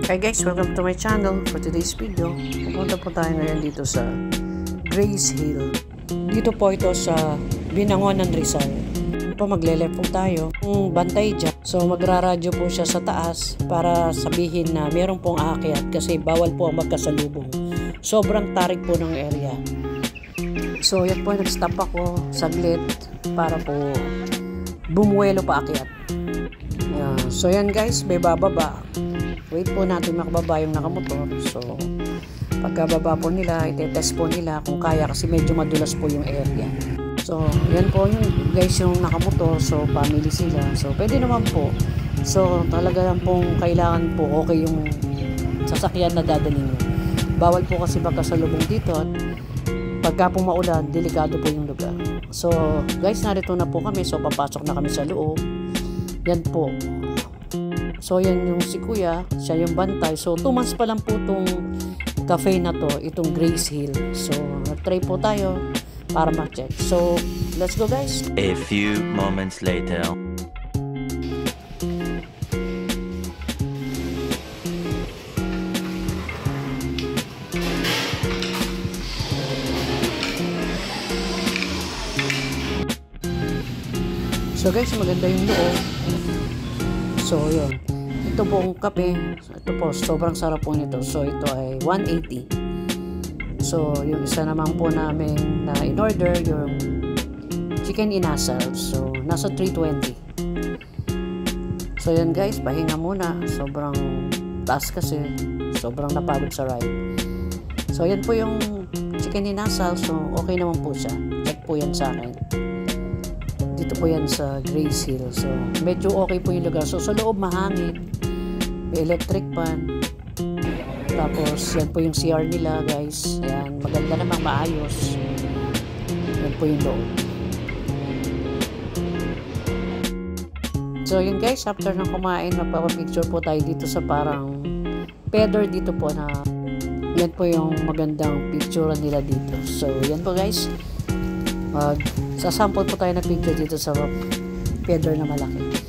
Hi guys, welcome to my channel. For today's video, pupunta po tayo ngayon dito sa Grace Hill. Dito po ito sa Binangonan, Rizal. Po magle-left po tayo. Kung bantay dyan, so magraradyo po siya sa taas para sabihin na meron pong aakyat kasi bawal po ang magkasalubong. Sobrang tarik po ng area. So yan po, nag-stop ako saglit para po bumuelo pa akyat. So yan guys, may bababa. Wait po natin makababa yung nakamotor. So pagkababa po nila, itetest po nila kung kaya kasi medyo madulas po yung area. So yan po yung guys yung nakamotor. So family sila. So pwede naman po. So talaga lang pong kailangan po okay yung sasakyan na dadalhin nyo. Bawal po kasi magkasalubong dito at pagka po maulan, delikado po yung lugar. So guys, narito na po kami. So papasok na kami sa loob. Yan po. So yan yung si Kuya, siya yung bantay. So 2 months pa lang po itong cafe na to, itong Grace Hill. So nag-try po tayo para ma-check. So let's go guys. A few moments later. So guys, maganda yung loob. So yun. Ito pong kape, ito po, sobrang sarap po nito. So ito ay 180. So yung isa naman po namin na in-order, yung chicken inasal. So nasa 320. So yan guys, pahinga muna. Sobrang taas kasi. Sobrang napagod sa ride. So yan po yung chicken inasal. So okay naman po siya. Check po yan sa akin. Dito po yan sa Grace Hill. So medyo okay po yung lugar. So sa loob mahangin. Electric pan. Tapos yan po yung CR nila guys. Ayan, maganda namang maayos. Yan po yung loob. So yun guys, after ng kumain, magpapapicture po tayo dito sa parang feather dito po na yan po yung magandang picture nila dito. So yan po guys, sasample po tayo ng picture dito sa feather na malaki.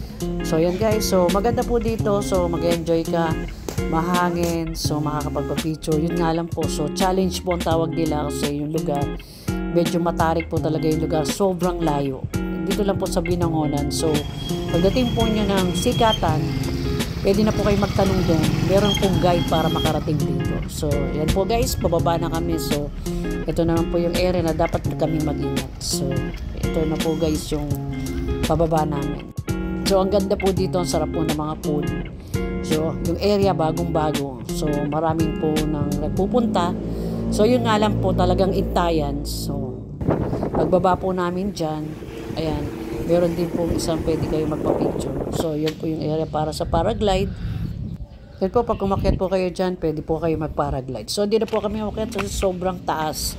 So yan guys, so maganda po dito. So mag-enjoy ka, mahangin, so makakapagpa-picture. Yun nga lang po, so challenge po ang tawag nila kasi yung lugar medyo matarik po talaga yung lugar, sobrang layo. Dito lang po sa Binangonan. So pagdating po nyo ng Sikatan, pwede na po kayo magtanong doon. Meron pong guide para makarating dito. So yan po guys, bababa na kami. So ito naman po yung area na dapat kaming mag-ingat. So ito na po guys yung pababa namin. So ang ganda po dito, ang sarap po ng mga food. So yung area bagong-bago. So maraming po nang nagpupunta. So yun nga lang po, talagang intayan. So pagbaba po namin dyan, ayan, meron din po isang pwede kayo magpa-picture. So yun po yung area para sa paraglide. Yan po, pag umakyat po kayo dyan, pwede po kayo mag-paraglide. So hindi na po kami umakyat kasi sobrang taas.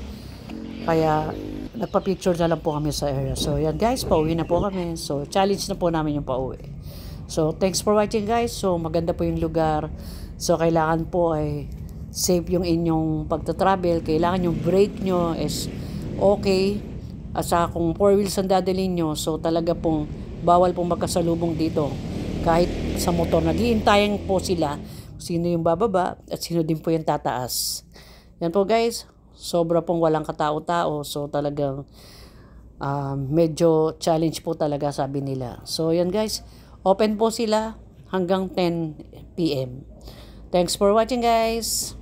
Kaya nagpa-picture na lang po kami sa area. So yan guys, pauwi na po kami. So challenge na po namin yung pauwi. So thanks for watching guys. So maganda po yung lugar. So kailangan po ay safe yung inyong pagta-travel. Kailangan yung brake nyo is okay. At saka kung 4 wheels ang dadalhin nyo, so talaga pong bawal pong magkasalubong dito. Kahit sa motor, naghihintayan po sila sino yung bababa at sino din po yung tataas. Yan po guys. Sobra pong walang katao-tao. So talagang medyo challenge po talaga sabi nila. So yan guys, open po sila hanggang 10 PM. Thanks for watching guys.